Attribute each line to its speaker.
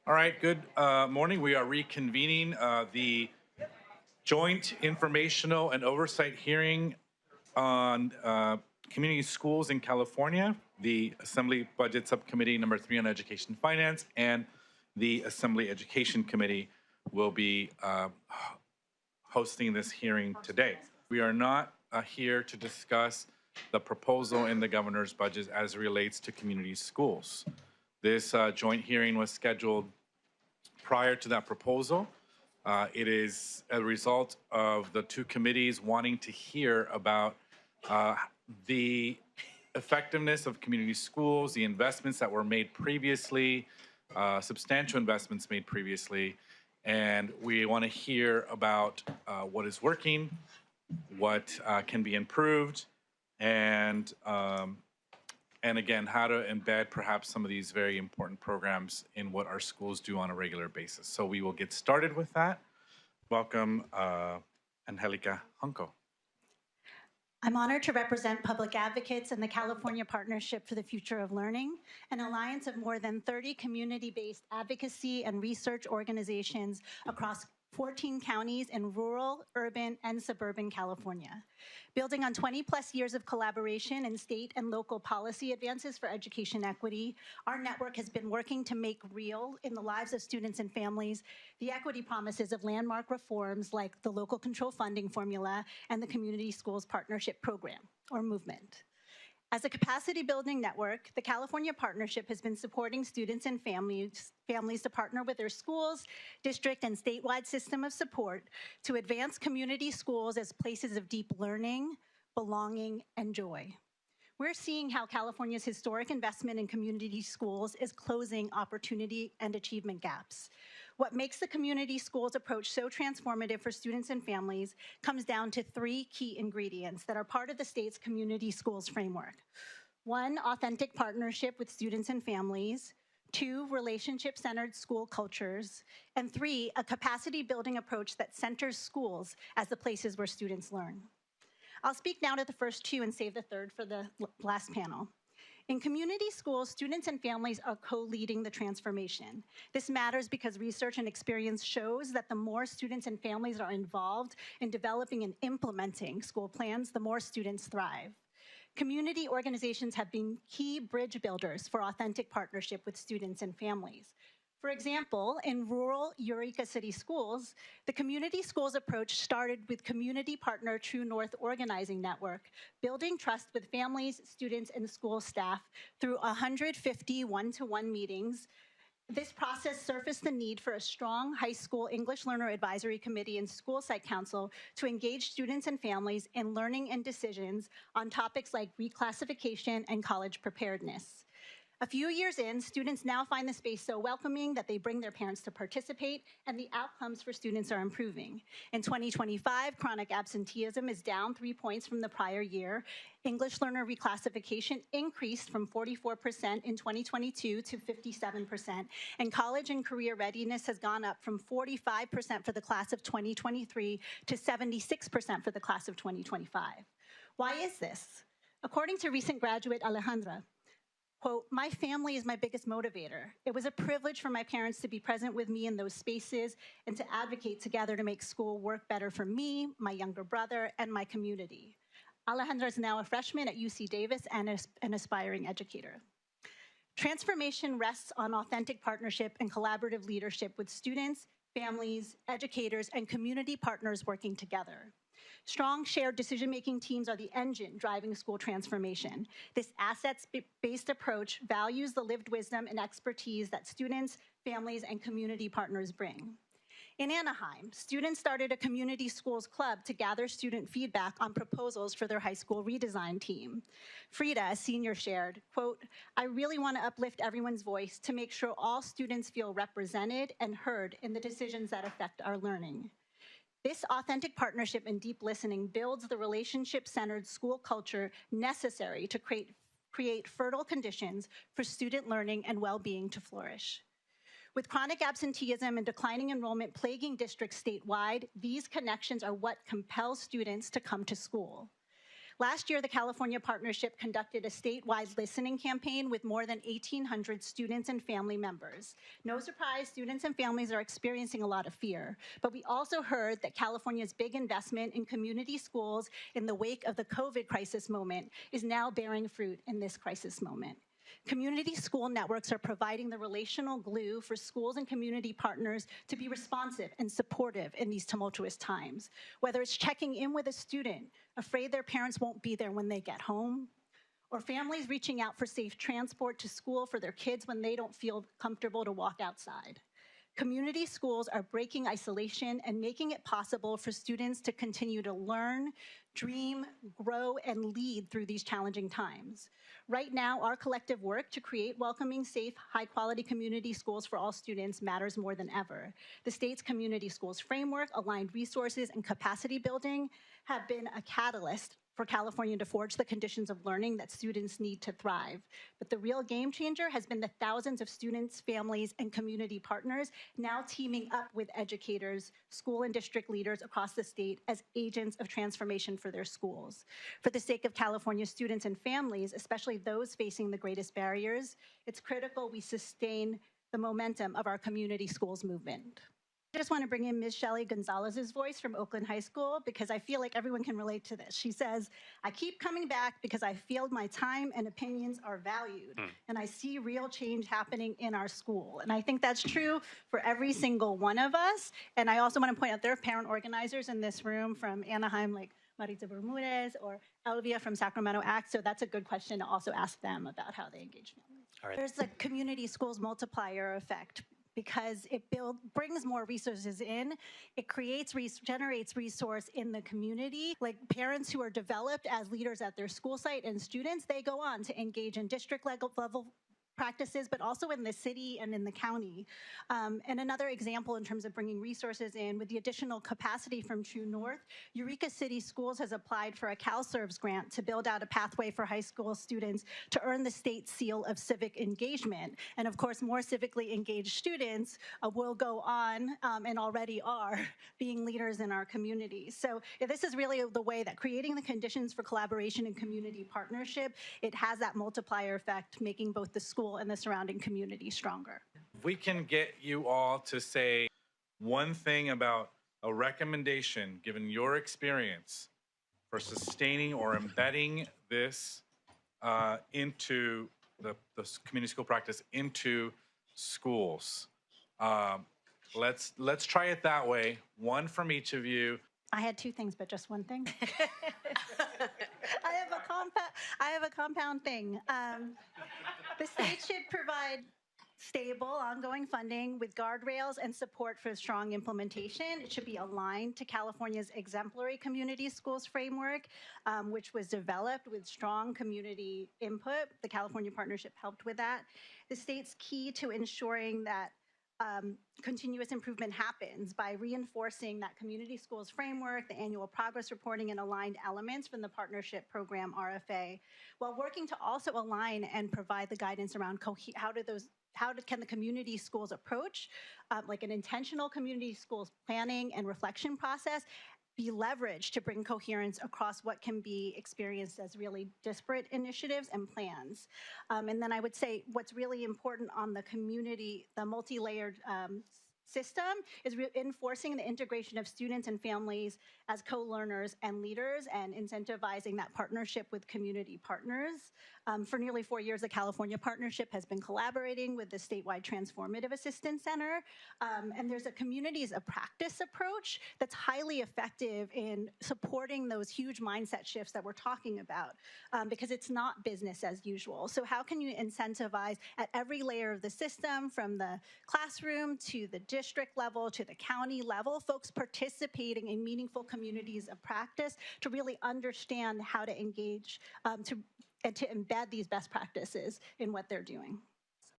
Speaker 1: All right, good morning. We are reconvening the joint informational and oversight hearing on community schools in California. The Assembly Budget Subcommittee number 3 on Education and Finance and the Assembly Education Committee will be hosting this hearing today. We are not here to discuss the proposal in the governor's budget as it relates to community schools. This joint hearing was scheduled prior to that proposal. It is a result of the two committees wanting to hear about the effectiveness of community schools, the investments that were made previously, substantial investments made previously, and we want to hear about what is working, what can be improved, and again, how to embed perhaps some of these very important programs in what our schools do on a regular basis. So we will get started with that. Welcome, Angelica Jongco.
Speaker 2: I'm honored to represent public advocates and the California Partnership for the Future of Learning, an alliance of more than 30 community-based advocacy and research organizations across 14 counties in rural, urban, and suburban California. Building on 20 plus years of collaboration in state and local policy advances for education equity, our network has been working to make real in the lives of students and families the equity promises of landmark reforms like the local control funding formula and the Community Schools Partnership Program, or movement. As a capacity building network, the California Partnership has been supporting students and families to partner with their schools, district, and statewide system of support to advance community schools as places of deep learning, belonging, and joy. We're seeing how California's historic investment in community schools is closing opportunity and achievement gaps. What makes the community schools approach so transformative for students and families comes down to 3 key ingredients that are part of the state's community schools framework. 1, authentic partnership with students and families. 2, relationship-centered school cultures. And 3, a capacity-building approach that centers schools as the places where students learn. I'll speak now to the first 2 and save the third for the last panel. In community schools, students and families are co-leading the transformation. This matters because research and experience shows that the more students and families are involved in developing and implementing school plans, the more students thrive. Community organizations have been key bridge builders for authentic partnership with students and families. For example, in rural Eureka City schools, the community schools approach started with community partner True North Organizing Network, building trust with families, students, and school staff through 150 one-to-one meetings. This process surfaced the need for a strong high school English Learner Advisory Committee and School Site Council to engage students and families in learning and decisions on topics like reclassification and college preparedness. A few years in, students now find the space so welcoming that they bring their parents to participate, and the outcomes for students are improving. In 2025, chronic absenteeism is down 3 points from the prior year. English learner reclassification increased from 44% in 2022 to 57%, and college and career readiness has gone up from 45% for the class of 2023 to 76% for the class of 2025. Why is this? According to recent graduate Alejandra, quote, "My family is my biggest motivator. It was a privilege for my parents to be present with me in those spaces and to advocate together to make school work better for me, my younger brother, and my community." Alejandra is now a freshman at UC Davis and an aspiring educator. Transformation rests on authentic partnership and collaborative leadership with students, families, educators, and community partners working together. Strong shared decision-making teams are the engine driving school transformation. This assets-based approach values the lived wisdom and expertise that students, families, and community partners bring. In Anaheim, students started a community schools club to gather student feedback on proposals for their high school redesign team. Frida, a senior, shared, quote, "I really want to uplift everyone's voice to make sure all students feel represented and heard in the decisions that affect our learning." This authentic partnership and deep listening builds the relationship-centered school culture necessary to create fertile conditions for student learning and well-being to flourish. With chronic absenteeism and declining enrollment plaguing districts statewide, these connections are what compel students to come to school. Last year, the California Partnership conducted a statewide listening campaign with more than 1,800 students and family members. No surprise, students and families are experiencing a lot of fear, but we also heard that California's big investment in community schools in the wake of the COVID crisis moment is now bearing fruit in this crisis moment. Community school networks are providing the relational glue for schools and community partners to be responsive and supportive in these tumultuous times. Whether it's checking in with a student, afraid their parents won't be there when they get home, or families reaching out for safe transport to school for their kids when they don't feel comfortable to walk outside. Community schools are breaking isolation and making it possible for students to continue to learn, dream, grow, and lead through these challenging times. Right now, our collective work to create welcoming, safe, high-quality community schools for all students matters more than ever. The state's community schools framework, aligned resources, and capacity building have been a catalyst for California to forge the conditions of learning that students need to thrive. But the real game changer has been the thousands of students, families, and community partners now teaming up with educators, school and district leaders across the state as agents of transformation for their schools. For the sake of California students and families, especially those facing the greatest barriers, it's critical we sustain the momentum of our community schools movement. I just want to bring in Ms. Shelley Gonzalez's voice from Oakland High School because I feel like everyone can relate to this. She says, I keep coming back because I feel my time and opinions are valued and I see real change happening in our school. And I think that's true for every single one of us. And I also want to point out there are parent organizers in this room from Anaheim, like Maritza Bermudez or Elvia from Sacramento Act. So that's a good question to also ask them about how they engage families.
Speaker 3: All right.
Speaker 2: There's the community schools multiplier effect, because it brings more resources in. It generates resource in the community. Like parents who are developed as leaders at their school site and students, they go on to engage in district level practices, but also in the city and in the county. And another example in terms of bringing resources in, with the additional capacity from True North, Eureka City Schools has applied for a CalServes grant to build out a pathway for high school students to earn the state seal of civic engagement. And of course, more civically engaged students will go on and already are being leaders in our communities. So this is really the way that creating the conditions for collaboration and community partnership, it has that multiplier effect, making both the school and the surrounding community stronger.
Speaker 1: If we can get you all to say one thing about a recommendation, given your experience, for sustaining or embedding this into the community school practice into schools. Let's try it that way. One from each of you.
Speaker 2: I had two things, but just one thing. I have a compound thing. The state should provide stable, ongoing funding with guardrails and support for strong implementation. It should be aligned to California's exemplary community schools framework, which was developed with strong community input. The California Partnership helped with that. The state's key to ensuring that continuous improvement happens by reinforcing that community schools framework, the annual progress reporting, and aligned elements from the partnership program RFA, while working to also align and provide the guidance around how can the community schools approach like an intentional community schools planning and reflection process be leveraged to bring coherence across what can be experienced as really disparate initiatives and plans. And then I would say what's really important on the community, the multi-layered system, is reinforcing the integration of students and families as co-learners and leaders and incentivizing that partnership with community partners. For nearly 4 years, the California Partnership has been collaborating with the statewide Transformative Assistance Center. And there's a communities of practice approach that's highly effective in supporting those huge mindset shifts that we're talking about, because it's not business as usual. So how can you incentivize at every layer of the system, from the classroom to the district level to the county level, folks participating in meaningful communities of practice to really understand how to engage and to embed these best practices in what they're doing.